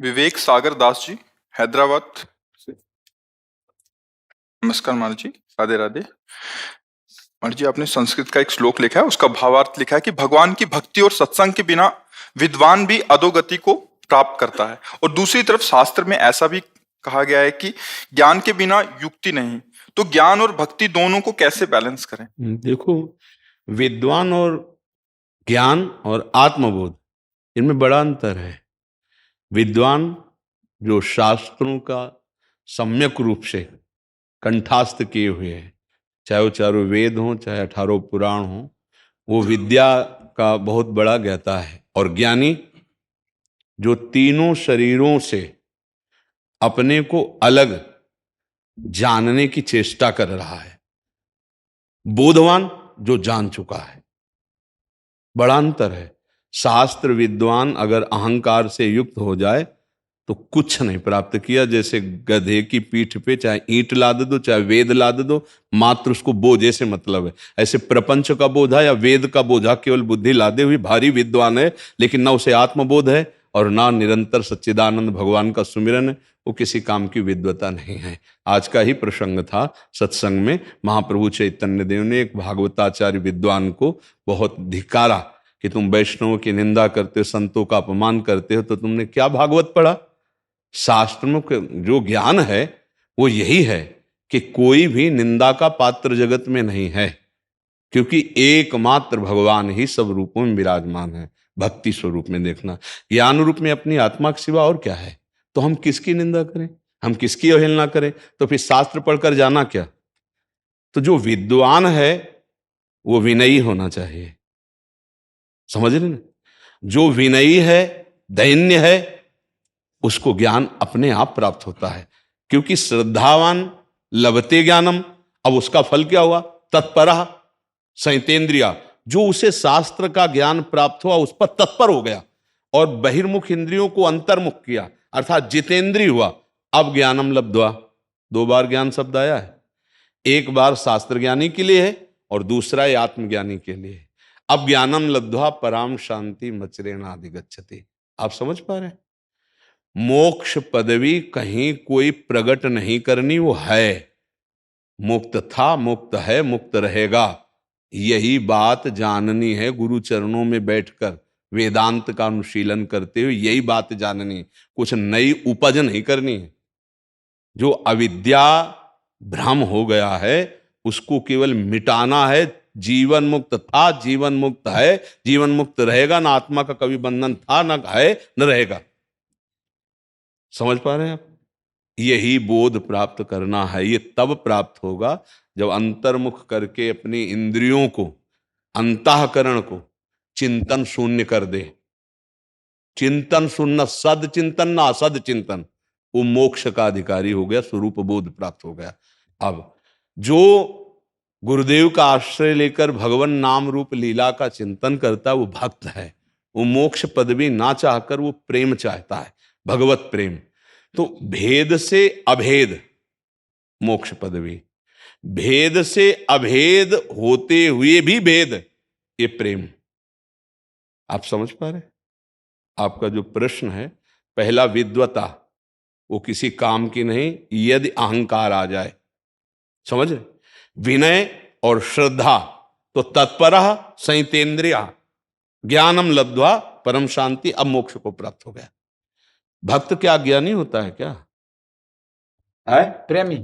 विवेक सागर दास जी, हैदराबाद से। नमस्कार महाराज जी, राधे राधे। महाराज जी, आपने संस्कृत का एक श्लोक लिखा है, उसका भावार्थ लिखा है कि भगवान की भक्ति और सत्संग के बिना विद्वान भी अधोगति को प्राप्त करता है, और दूसरी तरफ शास्त्र में ऐसा भी कहा गया है कि ज्ञान के बिना युक्ति नहीं। तो ज्ञान और भक्ति दोनों को कैसे बैलेंस करें? देखो, विद्वान और ज्ञान और आत्मबोध, इनमें बड़ा अंतर है। विद्वान जो शास्त्रों का सम्यक रूप से कंठास्थ किए हुए हैं, चाहे वो चारों वेद हों, चाहे 18 पुराण हों, वो विद्या का बहुत बड़ा ज्ञाता है। और ज्ञानी जो तीनों शरीरों से अपने को अलग जानने की चेष्टा कर रहा है। बोधवान जो जान चुका है। बड़ा अंतर है। शास्त्र विद्वान अगर अहंकार से युक्त हो जाए तो कुछ नहीं प्राप्त किया। जैसे गधे की पीठ पे चाहे ईंट लाद दो, चाहे वेद लाद दो, मात्र उसको बोझे से मतलब है। ऐसे प्रपंच का बोझा या वेद का बोझा केवल बुद्धि लादे हुई भारी विद्वान है, लेकिन ना उसे आत्मबोध है और ना निरंतर सच्चिदानंद भगवान का सुमिरन है, वो किसी काम की विद्वता नहीं है। आज का ही प्रसंग था सत्संग में, महाप्रभु चैतन्य देव ने एक भागवताचार्य विद्वान को बहुत धिक्कारा कि तुम वैष्णवों की निंदा करते हो, संतों का अपमान करते हो, तो तुमने क्या भागवत पढ़ा? शास्त्र में जो ज्ञान है वो यही है कि कोई भी निंदा का पात्र जगत में नहीं है, क्योंकि एकमात्र भगवान ही सब रूपों में विराजमान है। भक्ति स्वरूप में देखना, ज्ञान रूप में अपनी आत्मा के सिवा और क्या है? तो हम किसकी निंदा करें, हम किसकी अवहेलना करें? तो फिर शास्त्र पढ़कर जाना क्या? तो जो विद्वान है वो विनयी होना चाहिए, समझ रहे ना? जो विनयी है, दैन्य है, उसको ज्ञान अपने आप प्राप्त होता है। क्योंकि श्रद्धावान लभते ज्ञानम, अब उसका फल क्या हुआ? तत्परः संयतेन्द्रिया, जो उसे शास्त्र का ज्ञान प्राप्त हुआ उस पर तत्पर हो गया और बहिर्मुख इंद्रियों को अंतर्मुख किया, अर्थात जितेंद्रिय हुआ। अब ज्ञानम लब्ध्वा, दो बार ज्ञान शब्द आया है। एक बार शास्त्र ज्ञानी के लिए है और दूसरा है आत्मज्ञानी के लिए है। अब ज्ञानम लब्ध्वा पराम शांति मचरेणा अधिगच्छति। आप समझ पा रहे हैं? मोक्ष पदवी कहीं कोई प्रकट नहीं करनी, वो है। मुक्त था, मुक्त है, मुक्त रहेगा, यही बात जाननी है। गुरु चरणों में बैठकर वेदांत का अनुशीलन करते हुए यही बात जाननी है, कुछ नई उपज नहीं करनी है। जो अविद्या भ्रम हो गया है उसको केवल मिटाना है। जीवन मुक्त था, जीवन मुक्त है, जीवन मुक्त रहेगा। ना आत्मा का कभी बंधन था, ना है, न रहेगा। समझ पा रहे हैं आप? यही बोध प्राप्त करना है। ये तब प्राप्त होगा जब अंतर्मुख करके अपनी इंद्रियों को, अंतःकरण को चिंतन शून्य कर दे। चिंतन शून्य, सद चिंतन ना असद चिंतन, वो मोक्ष का अधिकारी हो गया, स्वरूप बोध प्राप्त हो गया। अब जो गुरुदेव का आश्रय लेकर भगवान नाम रूप लीला का चिंतन करता है वो भक्त है। वो मोक्ष पदवी ना चाहकर वो प्रेम चाहता है, भगवत प्रेम। तो भेद से अभेद मोक्ष पदवी, भेद से अभेद होते हुए भी भेद, ये प्रेम। आप समझ पा रहे? आपका जो प्रश्न है, पहला विद्वता, वो किसी काम की नहीं यदि अहंकार आ जाए। समझ? विनय और श्रद्धा, तो तत्परः संयतेन्द्रिया ज्ञानम लब्ध्वा परम शांति, अब मोक्ष को प्राप्त हो गया। भक्त क्या ज्ञानी होता है क्या? है प्रेमी।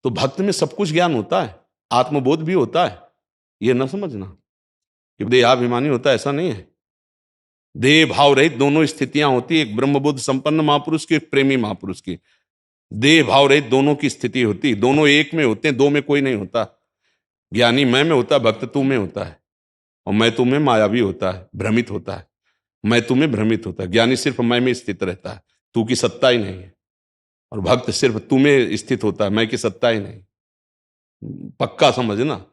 तो भक्त में सब कुछ ज्ञान होता है, आत्मबोध भी होता है। ये ना समझना कि देहाभिमानी होता है, ऐसा नहीं है। देह भाव रहित दोनों स्थितियां होती है, एक ब्रह्मबोध संपन्न महापुरुष की, एक प्रेमी महापुरुष की। देह भाव रहित दोनों की स्थिति होती, दोनों एक में होते हैं, दो में कोई नहीं होता। ज्ञानी मैं में होता है, भक्त तू में होता है, और मैं तुम्हें मायावी होता है, भ्रमित होता है। मैं तुम्हें भ्रमित होता है। ज्ञानी सिर्फ मैं में स्थित रहता है, तू की सत्ता ही नहीं है। और भक्त सिर्फ तू में स्थित होता है, मैं की सत्ता ही नहीं। पक्का समझना,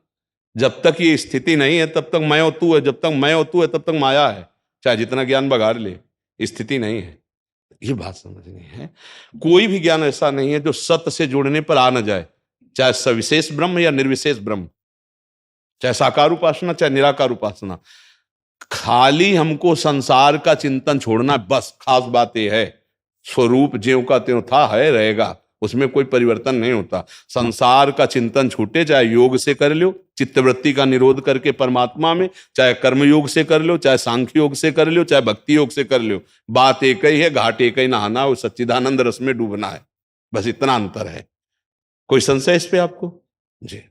जब तक ये स्थिति नहीं है तब तक मैं और तू है, जब तक मैं और तू है तब तक माया है, चाहे जितना ज्ञान बघार ले, स्थिति नहीं है। ये बात समझनी है। कोई भी ज्ञान ऐसा नहीं है जो सत्य से जुड़ने पर आ न जाए, चाहे सविशेष ब्रह्म या निर्विशेष ब्रह्म, चाहे साकार उपासना चाहे निराकार उपासना। खाली हमको संसार का चिंतन छोड़ना, बस खास बात यह है। स्वरूप ज्यों का त्यों था, है, रहेगा, उसमें कोई परिवर्तन नहीं होता। संसार का चिंतन छूटे, चाहे योग से कर लो, चित्तवृत्ति का निरोध करके परमात्मा में, चाहे कर्म योग से कर लो, चाहे सांख्य योग से कर लो, चाहे भक्ति योग से कर लो, बात एक ही है, घाट एक ही नहाना, वो सच्चिदानंद रस में डूबना है, बस इतना अंतर है। कोई संशय इस पे आपको? जी।